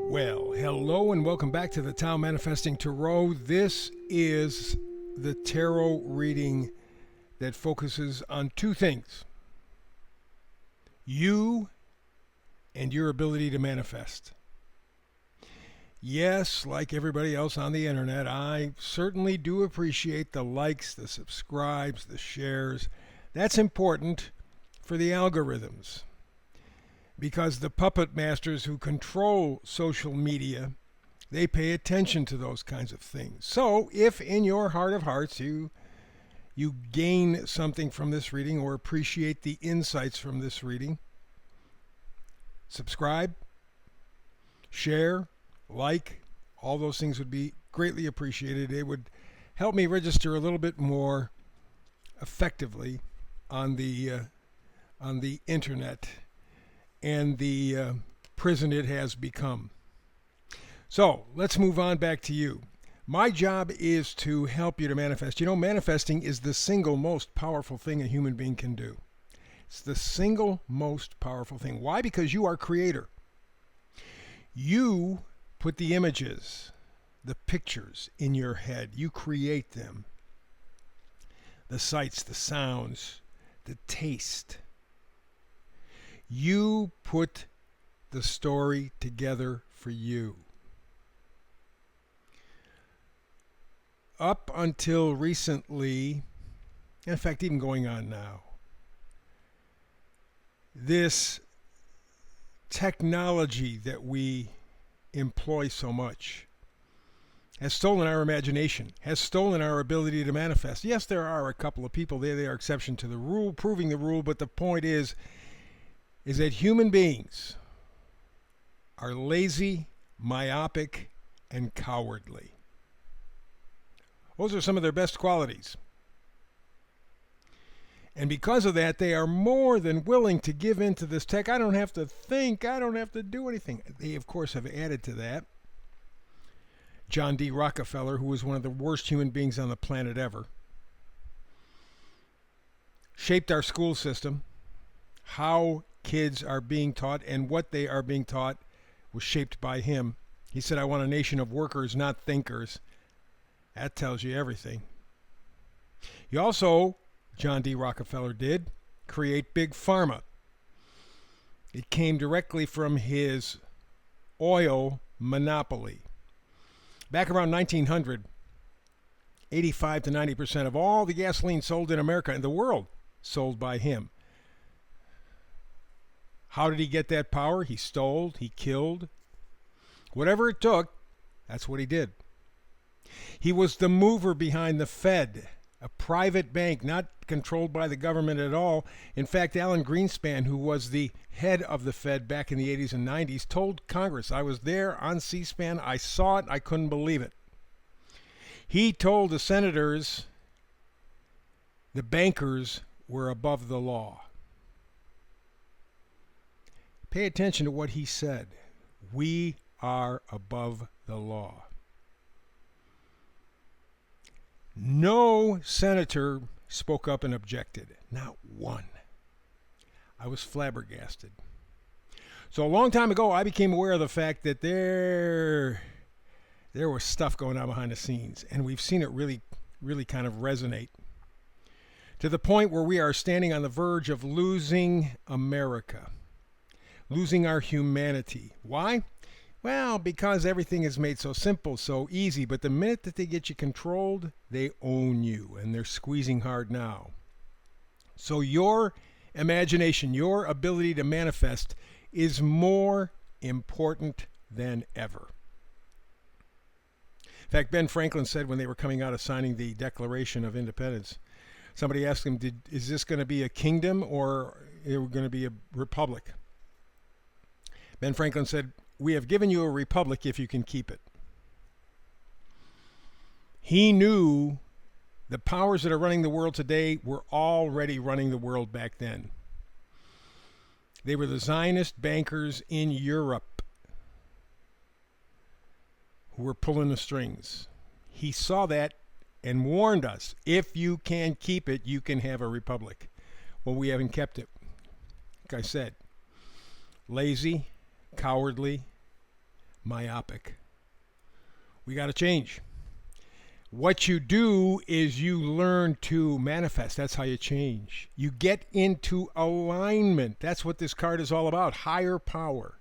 Well, hello and welcome back to the Tao Manifesting Tarot. This is the tarot reading that focuses on two things: you and your ability to manifest. Yes, like everybody else on the internet, I certainly do appreciate the likes, the subscribes, the shares. That's important for the algorithms, because the puppet masters who control social media, they pay attention to those kinds of things. So if in your heart of hearts you gain something from this reading or appreciate the insights from this reading, subscribe, share, like, all those things would be greatly appreciated. It would help me register a little bit more effectively on the internet and the prison it has become. So let's move on back to you. My job is to help you to manifest. You know, manifesting is the single most powerful thing a human being can do. It's the single most powerful thing. Why? Because you are creator. You put the images, the pictures in your head. You create them. The sights, the sounds, the taste. You put the story together for you. Up until recently, in fact, even going on now, this technology that we employ so much has stolen our imagination, has stolen our ability to manifest. Yes, there are a couple of people there, they are exception to the rule, proving the rule, but the point is that human beings are lazy, myopic, and cowardly. Those are some of their best qualities. And because of that, they are more than willing to give in to this tech. I don't have to think. I don't have to do anything. They, of course, have added to that John D. Rockefeller, who was one of the worst human beings on the planet ever, shaped our school system. How kids are being taught and what they are being taught was shaped by him. He said, "I want a nation of workers, not thinkers." That tells you everything. He also, John D. Rockefeller did, create Big Pharma. It came directly from his oil monopoly. Back around 1900, 85 to 90% of all the gasoline sold in America and the world sold by him. How did he get that power? He stole, he killed. Whatever it took, that's what he did. He was the mover behind the Fed, a private bank not controlled by the government at all. In fact, Alan Greenspan, who was the head of the Fed back in the 80s and 90s, told Congress, I was there on C-SPAN, I saw it, I couldn't believe it. He told the senators the bankers were above the law. Pay attention to what he said. We are above the law. No senator spoke up and objected. Not one. I was flabbergasted. So a long time ago, I became aware of the fact that there was stuff going on behind the scenes, and we've seen it really kind of resonate to the point where we are standing on the verge of losing America, losing our humanity. Why? Well, because everything is made so simple, so easy, but the minute that they get you controlled, they own you, and they're squeezing hard now. So your imagination, your ability to manifest is more important than ever. In fact, Ben Franklin said when they were coming out of signing the Declaration of Independence, somebody asked him, is this going to be a kingdom or are we going to be a republic? Ben Franklin said, we have given you a republic if you can keep it. He knew the powers that are running the world today were already running the world back then. They were the Zionist bankers in Europe who were pulling the strings. He saw that and warned us, if you can keep it, you can have a republic. Well, we haven't kept it. Like I said, lazy, cowardly, myopic. We got to change. What you do is you learn to manifest. That's how you change. You get into alignment. That's what this card is all about. Higher power.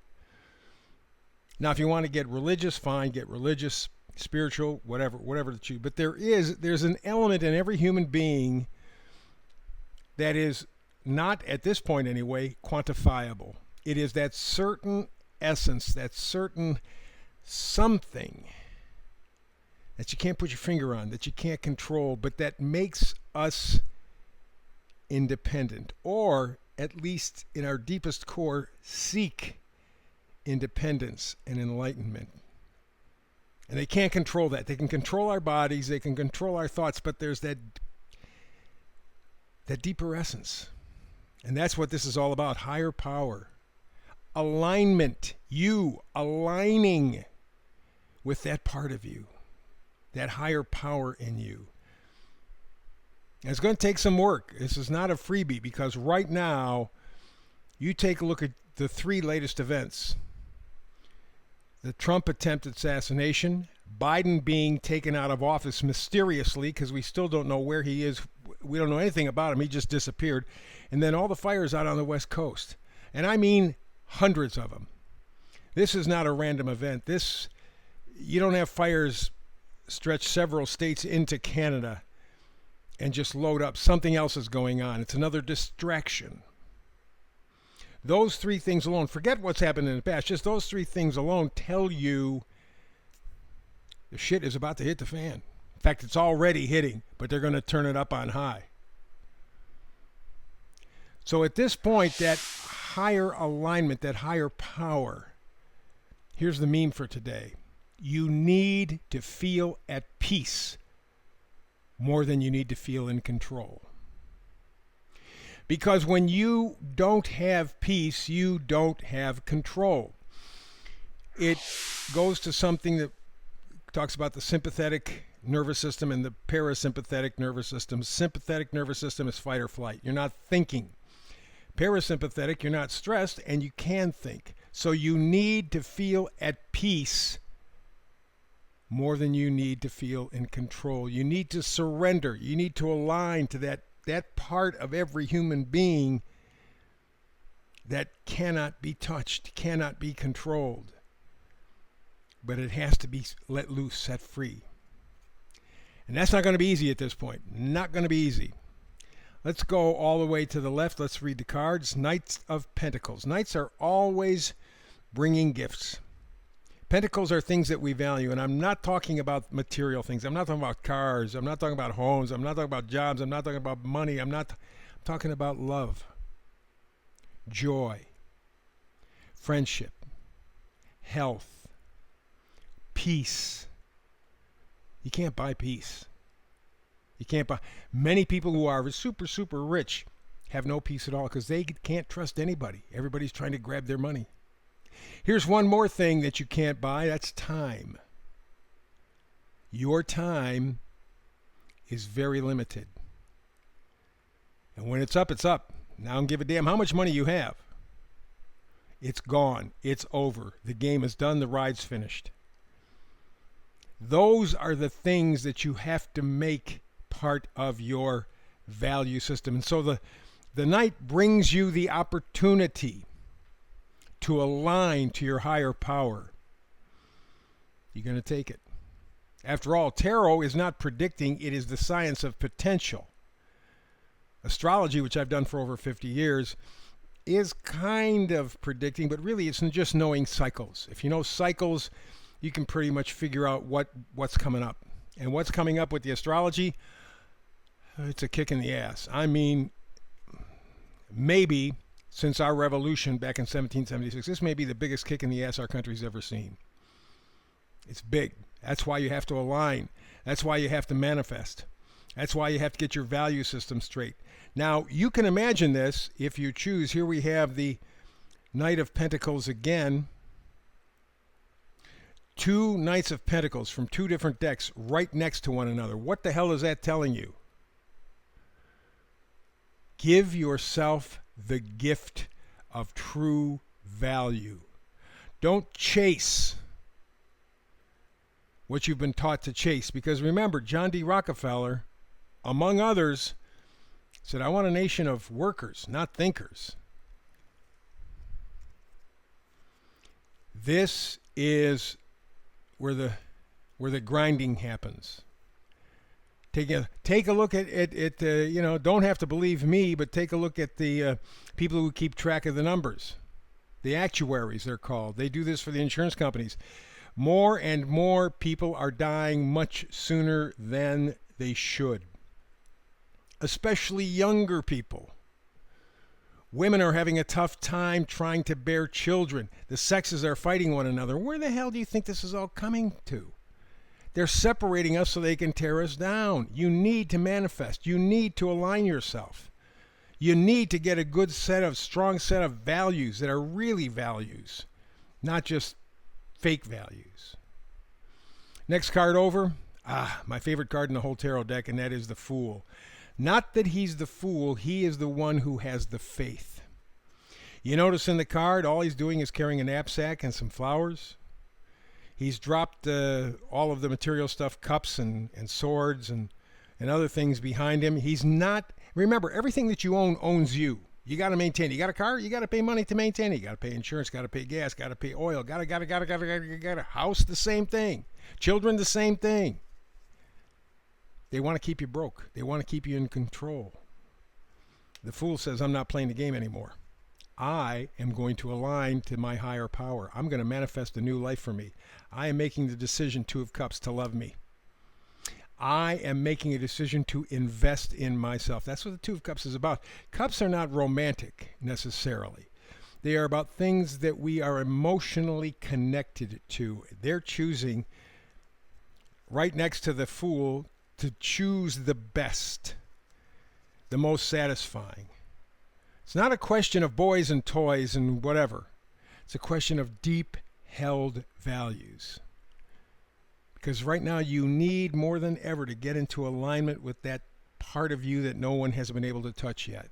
Now, if you want to get religious, fine. Get religious, spiritual, whatever to choose. But there's an element in every human being that is not, at this point anyway, quantifiable. It is that certain essence, that certain something that you can't put your finger on, that you can't control, but that makes us independent, or at least in our deepest core, seek independence and enlightenment. And they can't control that. They can control our bodies, they can control our thoughts, but there's that deeper essence. And that's what this is all about, higher power. Alignment, you aligning with that part of you, that higher power in you. And it's going to take some work. This is not a freebie, because right now, you take a look at the 3 latest events. The Trump attempted assassination, Biden being taken out of office mysteriously, because we still don't know where he is. We don't know anything about him. He just disappeared. And then all the fires out on the West Coast. And I mean hundreds of them. This is not a random event. You don't have fires stretch several states into Canada and just load up. Something else is going on. It's another distraction. Those 3 things alone, forget what's happened in the past, just those 3 things alone tell you the shit is about to hit the fan. In fact, it's already hitting, but they're going to turn it up on high. So at this point, that higher alignment, that higher power, here's the meme for today. You need to feel at peace more than you need to feel in control. Because when you don't have peace, you don't have control. It goes to something that talks about the sympathetic nervous system and the parasympathetic nervous system. Sympathetic nervous system is fight or flight. You're not thinking. Parasympathetic, you're not stressed, and you can think. So you need to feel at peace more than you need to feel in control. You need to surrender. You need to align to that part of every human being that cannot be touched, cannot be controlled. But it has to be let loose, set free. And that's not going to be easy at this point. Not going to be easy. Let's go all the way to the left. Let's read the cards. Knights of Pentacles. Knights are always bringing gifts. Pentacles are things that we value, and I'm not talking about material things. I'm not talking about cars. I'm not talking about homes. I'm not talking about jobs. I'm not talking about money. I'm talking about love, joy, friendship, health, peace. You can't buy peace. You can't buy. Many people who are super, super rich have no peace at all because they can't trust anybody. Everybody's trying to grab their money. Here's one more thing that you can't buy. That's time. Your time is very limited. And when it's up, it's up. Now I don't give a damn how much money you have. It's gone. It's over. The game is done. The ride's finished. Those are the things that you have to make part of your value system. And so the Knight brings you the opportunity to align to your higher power. You're going to take it. After all, tarot is not predicting, it is the science of potential. Astrology, which I've done for over 50 years, is kind of predicting, but really it's just knowing cycles. If you know cycles, you can pretty much figure out what's coming up. And what's coming up with the astrology, it's a kick in the ass. I mean, maybe since our revolution back in 1776, this may be the biggest kick in the ass our country's ever seen. It's big. That's why you have to align. That's why you have to manifest. That's why you have to get your value system straight. Now, you can imagine this if you choose. Here we have the Knight of Pentacles again. Two Knights of Pentacles from two different decks right next to one another. What the hell is that telling you? Give yourself the gift of true value. Don't chase what you've been taught to chase. Because remember, John D. Rockefeller, among others, said, I want a nation of workers, not thinkers. This is where the grinding happens. Take a look at don't have to believe me, but take a look at the people who keep track of the numbers. The actuaries, they're called. They do this for the insurance companies. More and more people are dying much sooner than they should, especially younger people. Women are having a tough time trying to bear children. The sexes are fighting one another. Where the hell do you think this is all coming to? They're separating us so they can tear us down. You need to manifest. You need to align yourself. You need to get a strong set of values that are really values, not just fake values. Next card over. My favorite card in the whole tarot deck, and that is the Fool. Not that he's the fool, he is the one who has the faith. You notice in the card, all he's doing is carrying a knapsack and some flowers. He's dropped all of the material stuff, cups and swords and other things behind him. He's not, remember, everything that you own owns you. You got to maintain it. You got a car, you got to pay money to maintain it. You got to pay insurance, got to pay gas, got to pay oil, got to house, the same thing. Children, the same thing. They want to keep you broke. They want to keep you in control. The Fool says, I'm not playing the game anymore. I am going to align to my higher power. I'm going to manifest a new life for me. I am making the decision, Two of Cups, to love me. I am making a decision to invest in myself. That's what the Two of Cups is about. Cups are not romantic necessarily. They are about things that we are emotionally connected to. They're choosing, right next to the Fool, to choose the best, the most satisfying. It's not a question of boys and toys and whatever. It's a question of deep held values. Because right now you need more than ever to get into alignment with that part of you that no one has been able to touch yet.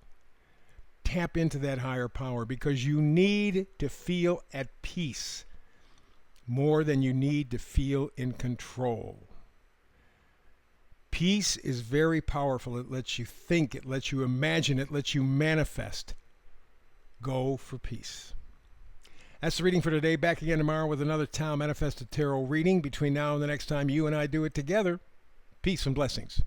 Tap into that higher power, because you need to feel at peace more than you need to feel in control. Peace is very powerful. It lets you think, it lets you imagine, it lets you manifest. Go for peace. That's the reading for today. Back again tomorrow with another Tao Manifested Tarot reading. Between now and the next time you and I do it together, peace and blessings.